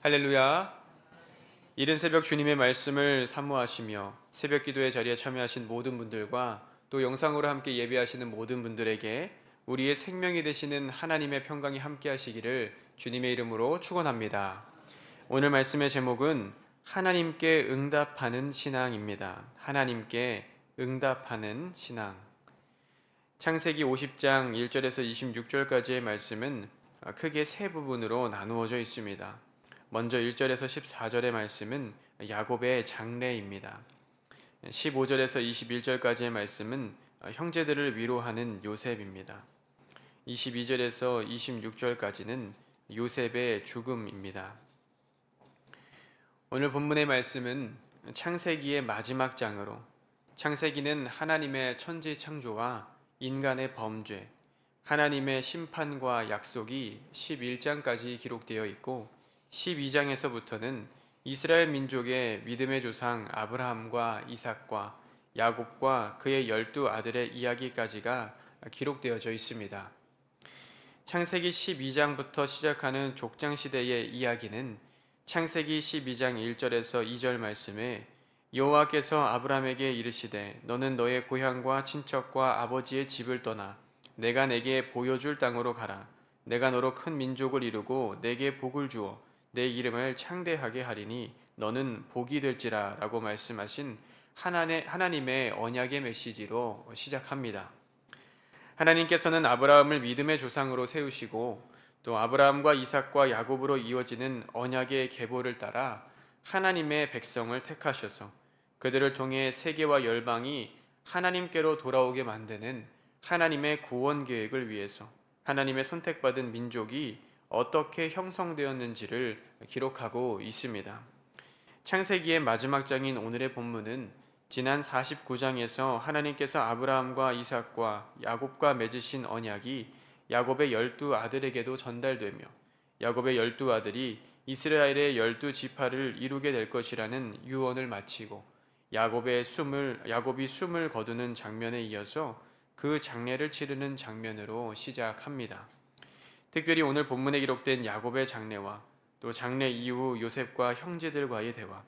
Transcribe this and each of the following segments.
할렐루야. 이른 새벽 주님의 말씀을 사모하시며 새벽 기도의 자리에 참여하신 모든 분들과 또 영상으로 함께 예배하시는 모든 분들에게 우리의 생명이 되시는 하나님의 평강이 함께 하시기를 주님의 이름으로 축원합니다. 오늘 말씀의 제목은 하나님께 응답하는 신앙입니다. 하나님께 응답하는 신앙. 창세기 50장 1절에서 26절까지의 말씀은 크게 세 부분으로 나누어져 있습니다. 먼저 1절에서 14절의 말씀은 야곱의 장래입니다. 15절에서 21절까지의 말씀은 형제들을 위로하는 요셉입니다. 22절에서 26절까지는 요셉의 죽음입니다. 오늘 본문의 말씀은 창세기의 마지막 장으로, 창세기는 하나님의 천지 창조와 인간의 범죄, 하나님의 심판과 약속이 11장까지 기록되어 있고 12장에서부터는 이스라엘 민족의 믿음의 조상 아브라함과 이삭과 야곱과 그의 12아들의 이야기까지가 기록되어져 있습니다. 창세기 12장부터 시작하는 족장시대의 이야기는 창세기 12장 1절에서 2절 말씀에 여호와께서 아브라함에게 이르시되 너는 너의 고향과 친척과 아버지의 집을 떠나 내가 내게 보여줄 땅으로 가라. 내가 너로 큰 민족을 이루고 내게 복을 주어 내 이름을 창대하게 하리니 너는 복이 될지라 라고 말씀하신 하나님의 언약의 메시지로 시작합니다. 하나님께서는 아브라함을 믿음의 조상으로 세우시고 또 아브라함과 이삭과 야곱으로 이어지는 언약의 계보를 따라 하나님의 백성을 택하셔서 그들을 통해 세계와 열방이 하나님께로 돌아오게 만드는 하나님의 구원 계획을 위해서 하나님의 선택받은 민족이 어떻게 형성되었는지를 기록하고 있습니다. 창세기의 마지막 장인 오늘의 본문은 지난 49장에서 하나님께서 아브라함과 이삭과 야곱과 맺으신 언약이 야곱의 12아들에게도 전달되며 야곱의 12아들이 이스라엘의 12지파를 이루게 될 것이라는 유언을 마치고 야곱이 숨을 거두는 장면에 이어서 그 장례를 치르는 장면으로 시작합니다. 특별히 오늘 본문에 기록된 야곱의 장례와 또 장례 이후 요셉과 형제들과의 대화,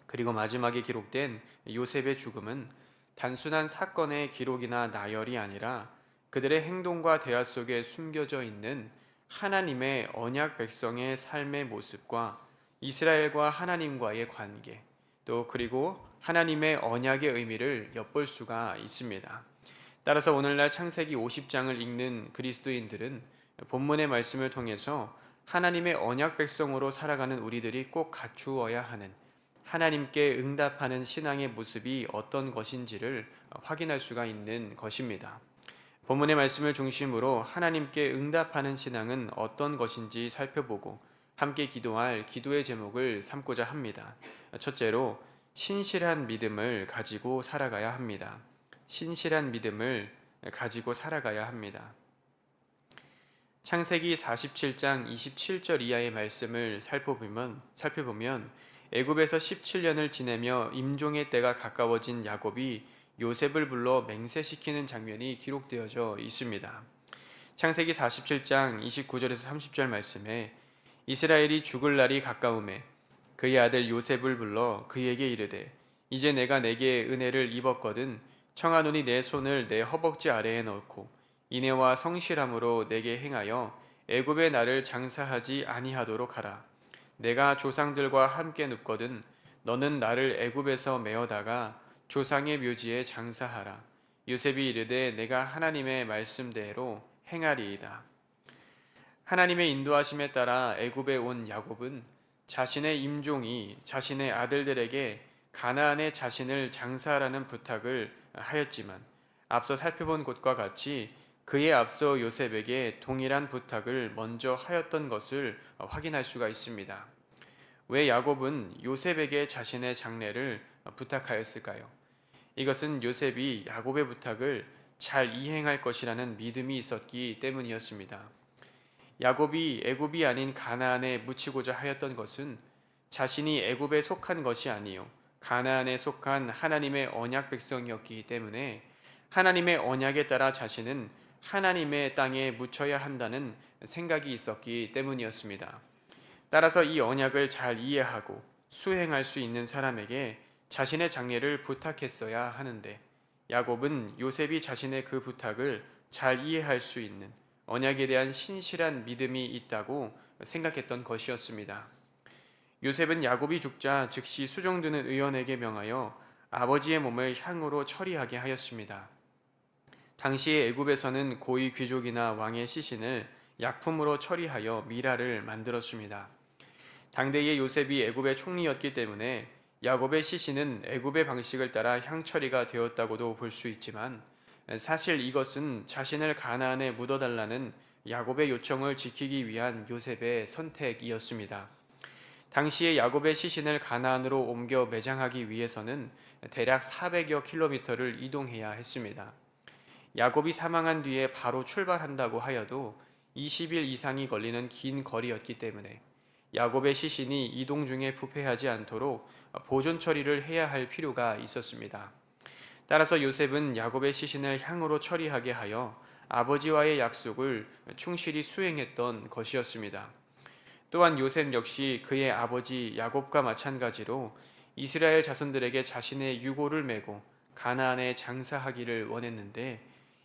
그리고 마지막에 기록된 요셉의 죽음은 단순한 사건의 기록이나 나열이 아니라 그들의 행동과 대화 속에 숨겨져 있는 하나님의 언약 백성의 삶의 모습과 이스라엘과 하나님과의 관계, 또 그리고 하나님의 언약의 의미를 엿볼 수가 있습니다. 따라서 오늘날 창세기 50장을 읽는 그리스도인들은 본문의 말씀을 통해서 하나님의 언약 백성으로 살아가는 우리들이 꼭 갖추어야 하는 하나님께 응답하는 신앙의 모습이 어떤 것인지를 확인할 수가 있는 것입니다. 본문의 말씀을 중심으로 하나님께 응답하는 신앙은 어떤 것인지 살펴보고 함께 기도할 기도의 제목을 삼고자 합니다. 첫째로 신실한 믿음을 가지고 살아가야 합니다. 신실한 믿음을 가지고 살아가야 합니다. 창세기 47장 27절 이하의 말씀을 살펴보면 애굽에서 17년을 지내며 임종의 때가 가까워진 야곱이 요셉을 불러 맹세시키는 장면이 기록되어져 있습니다. 창세기 47장 29절에서 30절 말씀에 이스라엘이 죽을 날이 가까우매 그의 아들 요셉을 불러 그에게 이르되 이제 내가 내게 은혜를 입었거든 청하노니 내 손을 내 허벅지 아래에 넣고 인애와 성실함으로 내게 행하여 애굽의 나를 장사하지 아니하도록 하라. 내가 조상들과 함께 눕거든 너는 나를 애굽에서 메어다가 조상의 묘지에 장사하라. 요셉이 이르되 내가 하나님의 말씀대로 행하리이다. 하나님의 인도하심에 따라 애굽에 온 야곱은 자신의 임종이 자신의 아들들에게 가나안에 자신을 장사하라는 부탁을 하였지만 앞서 살펴본 것과 같이 그에 앞서 요셉에게 동일한 부탁을 먼저 하였던 것을 확인할 수가 있습니다. 왜 야곱은 요셉에게 자신의 장례를 부탁하였을까요? 이것은 요셉이 야곱의 부탁을 잘 이행할 것이라는 믿음이 있었기 때문이었습니다. 야곱이 애굽이 아닌 가나안에 묻히고자 하였던 것은 자신이 애굽에 속한 것이 아니요 가나안에 속한 하나님의 언약 백성이었기 때문에 하나님의 언약에 따라 자신은 하나님의 땅에 묻혀야 한다는 생각이 있었기 때문이었습니다. 따라서 이 언약을 잘 이해하고 수행할 수 있는 사람에게 자신의 장례를 부탁했어야 하는데, 야곱은 요셉이 자신의 그 부탁을 잘 이해할 수 있는 언약에 대한 신실한 믿음이 있다고 생각했던 것이었습니다. 요셉은 야곱이 죽자 즉시 수종드는 의원에게 명하여 아버지의 몸을 향으로 처리하게 하였습니다. 당시의 애굽에서는 고위 귀족이나 왕의 시신을 약품으로 처리하여 미라를 만들었습니다. 당대의 요셉이 애굽의 총리였기 때문에 야곱의 시신은 애굽의 방식을 따라 향처리가 되었다고도 볼 수 있지만, 사실 이것은 자신을 가나안에 묻어달라는 야곱의 요청을 지키기 위한 요셉의 선택이었습니다. 당시에 야곱의 시신을 가나안으로 옮겨 매장하기 위해서는 대략 400여 킬로미터를 이동해야 했습니다. 야곱이 사망한 뒤에 바로 출발한다고 하여도 20일 이상이 걸리는 긴 거리였기 때문에 야곱의 시신이 이동 중에 부패하지 않도록 보존 처리를 해야 할 필요가 있었습니다. 따라서 요셉은 야곱의 시신을 향으로 처리하게 하여 아버지와의 약속을 충실히 수행했던 것이었습니다. 또한 요셉 역시 그의 아버지 야곱과 마찬가지로 이스라엘 자손들에게 자신의 유고를 메고 가나안에 장사하기를 원했는데,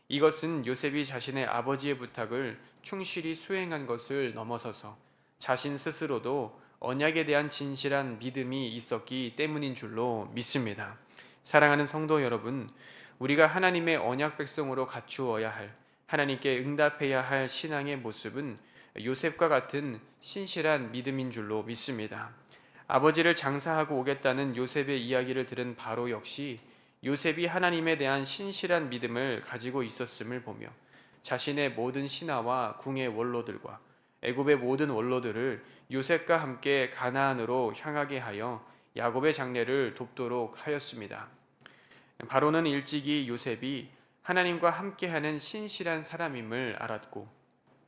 이것은 요셉이 자신의 아버지의 부탁을 충실히 수행한 것을 넘어서서 자신 스스로도 언약에 대한 진실한 믿음이 있었기 때문인 줄로 믿습니다. 사랑하는 성도 여러분, 우리가 하나님의 언약 백성으로 갖추어야 할, 하나님께 응답해야 할 신앙의 모습은 요셉과 같은 신실한 믿음인 줄로 믿습니다. 아버지를 장사하고 오겠다는 요셉의 이야기를 들은 바로 역시 요셉이 하나님에 대한 신실한 믿음을 가지고 있었음을 보며 자신의 모든 신하와 궁의 원로들과 애굽의 모든 원로들을 요셉과 함께 가나안으로 향하게 하여 야곱의 장례를 돕도록 하였습니다. 바로는 일찍이 요셉이 하나님과 함께하는 신실한 사람임을 알았고,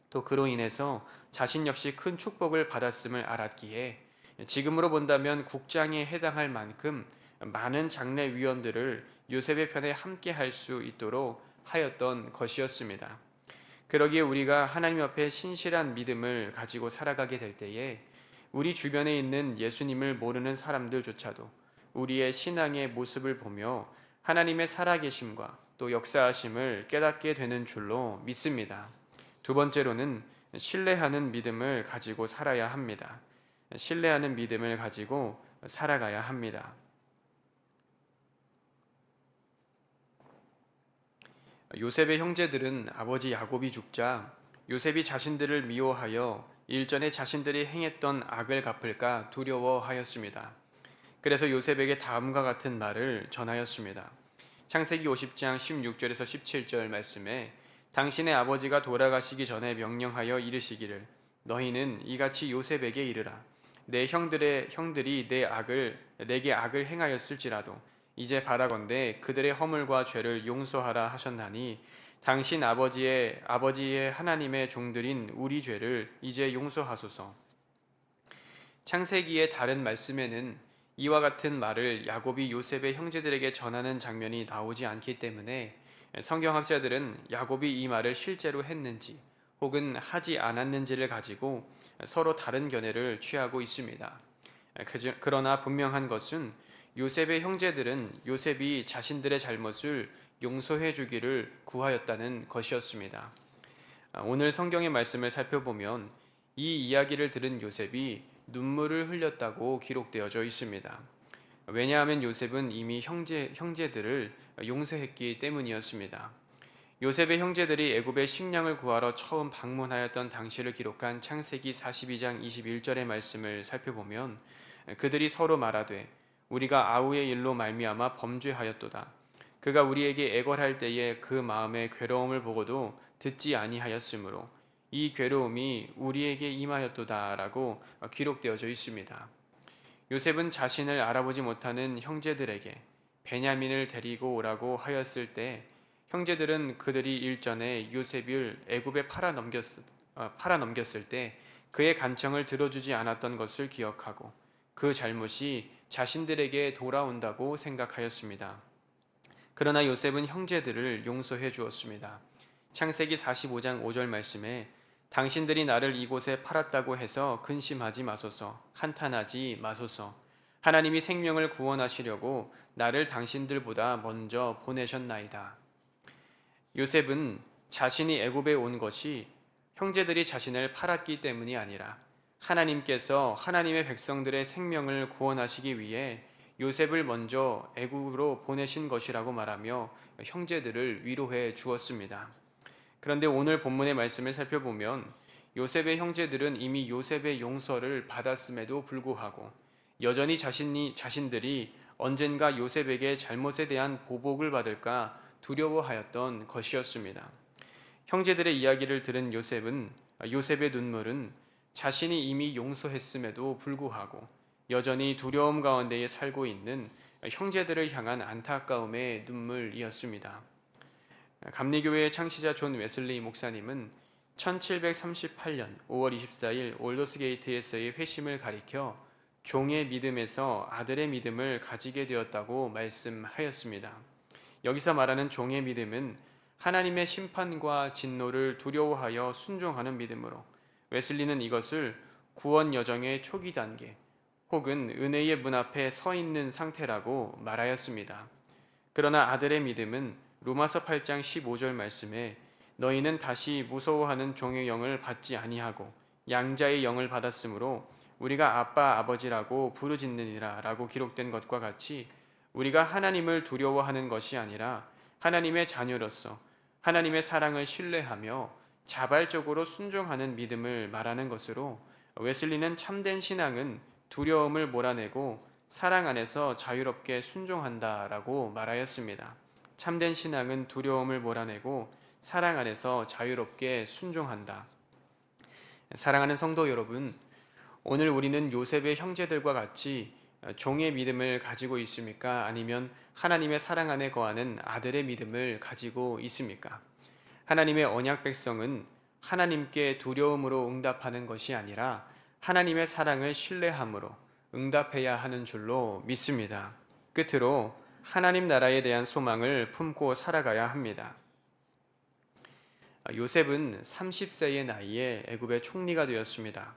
또 그로 인해서 자신 역시 큰 축복을 받았음을 알았기에 지금으로 본다면 국장에 해당할 만큼 많은 장례위원들을 요셉의 편에 함께 할 수 있도록 하였던 것이었습니다. 그러기에 우리가 하나님 앞에 신실한 믿음을 가지고 살아가게 될 때에 우리 주변에 있는 예수님을 모르는 사람들조차도 우리의 신앙의 모습을 보며 하나님의 살아계심과 또 역사하심을 깨닫게 되는 줄로 믿습니다. 두 번째로는 신뢰하는 믿음을 가지고 살아야 합니다. 신뢰하는 믿음을 가지고 살아가야 합니다. 요셉의 형제들은 아버지 야곱이 죽자 요셉이 자신들을 미워하여 일전에 자신들이 행했던 악을 갚을까 두려워하였습니다. 그래서 요셉에게 다음과 같은 말을 전하였습니다. 창세기 50장 16절에서 17절 말씀에 당신의 아버지가 돌아가시기 전에 명령하여 이르시기를 너희는 이같이 요셉에게 이르라. 내 형들이 내게 악을 행하였을지라도 이제 바라건대 그들의 허물과 죄를 용서하라 하셨나니 당신 아버지의 하나님의 종들인 우리 죄를 이제 용서하소서. 창세기의 다른 말씀에는 이와 같은 말을 야곱이 요셉의 형제들에게 전하는 장면이 나오지 않기 때문에 성경학자들은 야곱이 이 말을 실제로 했는지 혹은 하지 않았는지를 가지고 서로 다른 견해를 취하고 있습니다. 그러나 분명한 것은 요셉의 형제들은 요셉이 자신들의 잘못을 용서해 주기를 구하였다는 것이었습니다. 오늘 성경의 말씀을 살펴보면 이 이야기를 들은 요셉이 눈물을 흘렸다고 기록되어져 있습니다. 왜냐하면 요셉은 이미 형제들을 용서했기 때문이었습니다. 요셉의 형제들이 애굽의 식량을 구하러 처음 방문하였던 당시를 기록한 창세기 42장 21절의 말씀을 살펴보면 그들이 서로 말하되 우리가 아우의 일로 말미암아 범죄하였도다. 그가 우리에게 애걸할 때에 그 마음의 괴로움을 보고도 듣지 아니하였으므로 이 괴로움이 우리에게 임하였도다라고 기록되어져 있습니다. 요셉은 자신을 알아보지 못하는 형제들에게 베냐민을 데리고 오라고 하였을 때 형제들은 그들이 일전에 요셉을 애굽에 팔아넘겼을 때 그의 간청을 들어주지 않았던 것을 기억하고 그 잘못이 자신들에게 돌아온다고 생각하였습니다. 그러나 요셉은 형제들을 용서해 주었습니다. 창세기 45장 5절 말씀에 당신들이 나를 이곳에 팔았다고 해서 근심하지 마소서. 한탄하지 마소서. 하나님이 생명을 구원하시려고 나를 당신들보다 먼저 보내셨나이다. 요셉은 자신이 애굽에 온 것이 형제들이 자신을 팔았기 때문이 아니라 하나님께서 하나님의 백성들의 생명을 구원하시기 위해 요셉을 먼저 애굽으로 보내신 것이라고 말하며 형제들을 위로해 주었습니다. 그런데 오늘 본문의 말씀을 살펴보면 요셉의 형제들은 이미 요셉의 용서를 받았음에도 불구하고 여전히 자신들이 언젠가 요셉에게 잘못에 대한 보복을 받을까 두려워하였던 것이었습니다. 형제들의 이야기를 들은 요셉의 눈물은 자신이 이미 용서했음에도 불구하고 여전히 두려움 가운데에 살고 있는 형제들을 향한 안타까움의 눈물이었습니다. 감리교회의 창시자 존 웨슬리 목사님은 1738년 5월 24일 올더스게이트에서의 회심을 가리켜 종의 믿음에서 아들의 믿음을 가지게 되었다고 말씀하였습니다. 여기서 말하는 종의 믿음은 하나님의 심판과 진노를 두려워하여 순종하는 믿음으로 웨슬리는 이것을 구원 여정의 초기 단계 혹은 은혜의 문 앞에 서 있는 상태라고 말하였습니다. 그러나 아들의 믿음은 로마서 8장 15절 말씀에 너희는 다시 무서워하는 종의 영을 받지 아니하고 양자의 영을 받았으므로 우리가 아빠 아버지라고 부르짖느니라 라고 기록된 것과 같이 우리가 하나님을 두려워하는 것이 아니라 하나님의 자녀로서 하나님의 사랑을 신뢰하며 자발적으로 순종하는 믿음을 말하는 것으로 웨슬리는 참된 신앙은 두려움을 몰아내고 사랑 안에서 자유롭게 순종한다라고 말하였습니다. 참된 신앙은 두려움을 몰아내고 사랑 안에서 자유롭게 순종한다. 사랑하는 성도 여러분, 오늘 우리는 요셉의 형제들과 같이 종의 믿음을 가지고 있습니까? 아니면 하나님의 사랑 안에 거하는 아들의 믿음을 가지고 있습니까? 하나님의 언약 백성은 하나님께 두려움으로 응답하는 것이 아니라 하나님의 사랑을 신뢰함으로 응답해야 하는 줄로 믿습니다. 끝으로 하나님 나라에 대한 소망을 품고 살아가야 합니다. 요셉은 30세의 나이에 애굽의 총리가 되었습니다.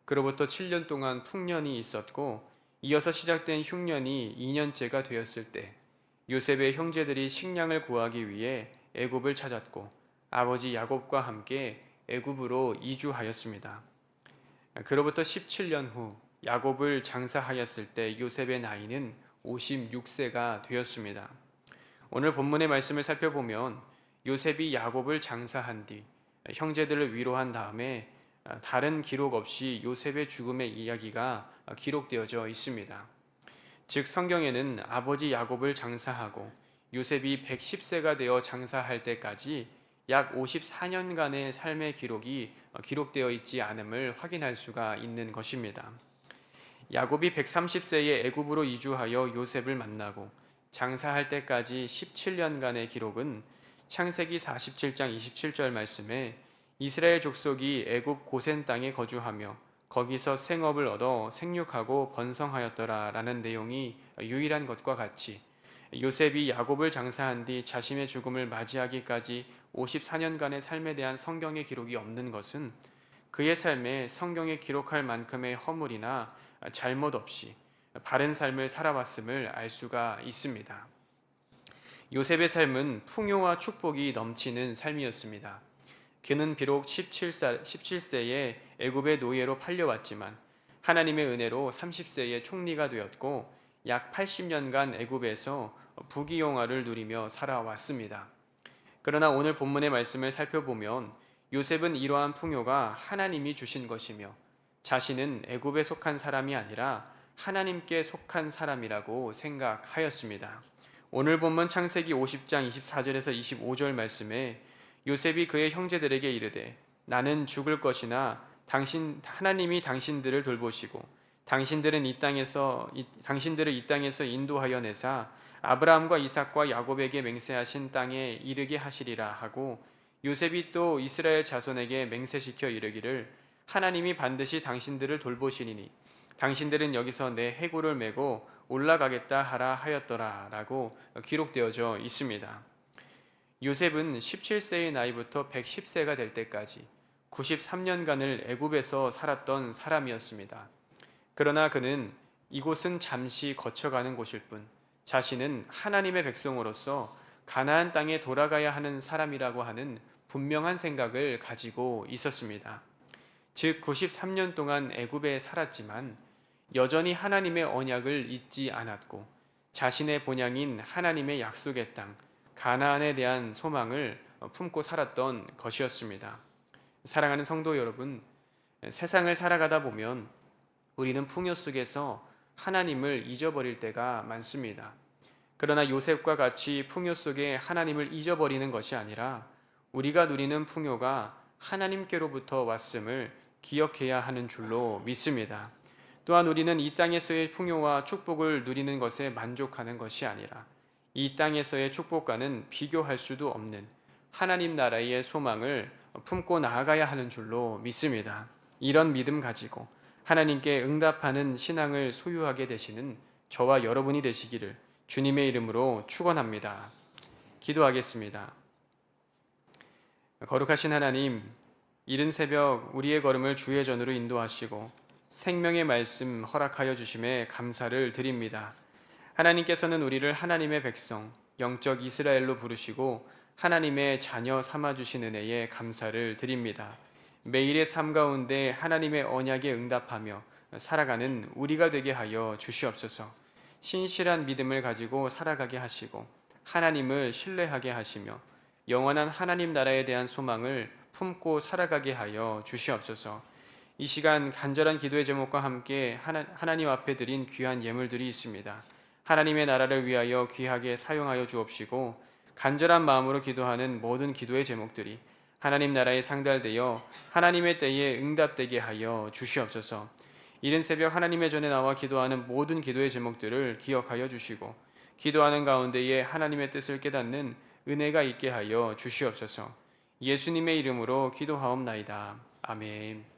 그로부터 7년 동안 풍년이 있었고 이어서 시작된 흉년이 2년째가 되었을 때 요셉의 형제들이 식량을 구하기 위해 애굽을 찾았고 아버지 야곱과 함께 애굽으로 이주하였습니다. 그로부터 17년 후 야곱을 장사하였을 때 요셉의 나이는 56세가 되었습니다. 오늘 본문의 말씀을 살펴보면 요셉이 야곱을 장사한 뒤 형제들을 위로한 다음에 다른 기록 없이 요셉의 죽음의 이야기가 기록되어져 있습니다. 즉 성경에는 아버지 야곱을 장사하고 요셉이 110세가 되어 장사할 때까지 약 54년간의 삶의 기록이 기록되어 있지 않음을 확인할 수가 있는 것입니다. 야곱이 130세에 애굽으로 이주하여 요셉을 만나고 장사할 때까지 17년간의 기록은 창세기 47장 27절 말씀에 이스라엘 족속이 애굽 고센 땅에 거주하며 거기서 생업을 얻어 생육하고 번성하였더라 라는 내용이 유일한 것과 같이 요셉이 야곱을 장사한 뒤 자신의 죽음을 맞이하기까지 54년간의 삶에 대한 성경의 기록이 없는 것은 그의 삶에 성경에 기록할 만큼의 허물이나 잘못 없이 바른 삶을 살아왔음을 알 수가 있습니다. 요셉의 삶은 풍요와 축복이 넘치는 삶이었습니다. 그는 비록 17세에 애굽의 노예로 팔려왔지만 하나님의 은혜로 30세에 총리가 되었고 약 80년간 애굽에서 부귀영화를 누리며 살아왔습니다. 그러나 오늘 본문의 말씀을 살펴보면 요셉은 이러한 풍요가 하나님이 주신 것이며 자신은 애굽에 속한 사람이 아니라 하나님께 속한 사람이라고 생각하였습니다. 오늘 본문 창세기 50장 24절에서 25절 말씀에 요셉이 그의 형제들에게 이르되 나는 죽을 것이나 하나님이 당신들을 돌보시고 당신들을 이 땅에서 인도하여 내사 아브라함과 이삭과 야곱에게 맹세하신 땅에 이르게 하시리라 하고 요셉이 또 이스라엘 자손에게 맹세시켜 이르기를 하나님이 반드시 당신들을 돌보시리니 당신들은 여기서 내 해골을 메고 올라가겠다 하라 하였더라 라고 기록되어져 있습니다. 요셉은 17세의 나이부터 110세가 될 때까지 93년간을 애굽에서 살았던 사람이었습니다. 그러나 그는 이곳은 잠시 거쳐가는 곳일 뿐 자신은 하나님의 백성으로서 가나안 땅에 돌아가야 하는 사람이라고 하는 분명한 생각을 가지고 있었습니다. 즉 93년 동안 애굽에 살았지만 여전히 하나님의 언약을 잊지 않았고 자신의 본향인 하나님의 약속의 땅 가나안에 대한 소망을 품고 살았던 것이었습니다. 사랑하는 성도 여러분, 세상을 살아가다 보면 우리는 풍요 속에서 하나님을 잊어버릴 때가 많습니다. 그러나 요셉과 같이 풍요 속에 하나님을 잊어버리는 것이 아니라 우리가 누리는 풍요가 하나님께로부터 왔음을 기억해야 하는 줄로 믿습니다. 또한 우리는 이 땅에서의 풍요와 축복을 누리는 것에 만족하는 것이 아니라 이 땅에서의 축복과는 비교할 수도 없는 하나님 나라의 소망을 품고 나아가야 하는 줄로 믿습니다. 이런 믿음 가지고 하나님께 응답하는 신앙을 소유하게 되시는 저와 여러분이 되시기를 주님의 이름으로 축원합니다. 기도하겠습니다. 거룩하신 하나님, 이른 새벽 우리의 걸음을 주의 전으로 인도하시고 생명의 말씀 허락하여 주심에 감사를 드립니다. 하나님께서는 우리를 하나님의 백성, 영적 이스라엘로 부르시고 하나님의 자녀 삼아 주신 은혜에 감사를 드립니다. 매일의 삶 가운데 하나님의 언약에 응답하며 살아가는 우리가 되게 하여 주시옵소서. 신실한 믿음을 가지고 살아가게 하시고 하나님을 신뢰하게 하시며 영원한 하나님 나라에 대한 소망을 품고 살아가게 하여 주시옵소서. 이 시간 간절한 기도의 제목과 함께 하나님 앞에 드린 귀한 예물들이 있습니다. 하나님의 나라를 위하여 귀하게 사용하여 주옵시고 간절한 마음으로 기도하는 모든 기도의 제목들이 하나님 나라에 상달되어 하나님의 때에 응답되게 하여 주시옵소서. 이른 새벽 하나님의 전에 나와 기도하는 모든 기도의 제목들을 기억하여 주시고 기도하는 가운데에 하나님의 뜻을 깨닫는 은혜가 있게 하여 주시옵소서. 예수님의 이름으로 기도하옵나이다. 아멘.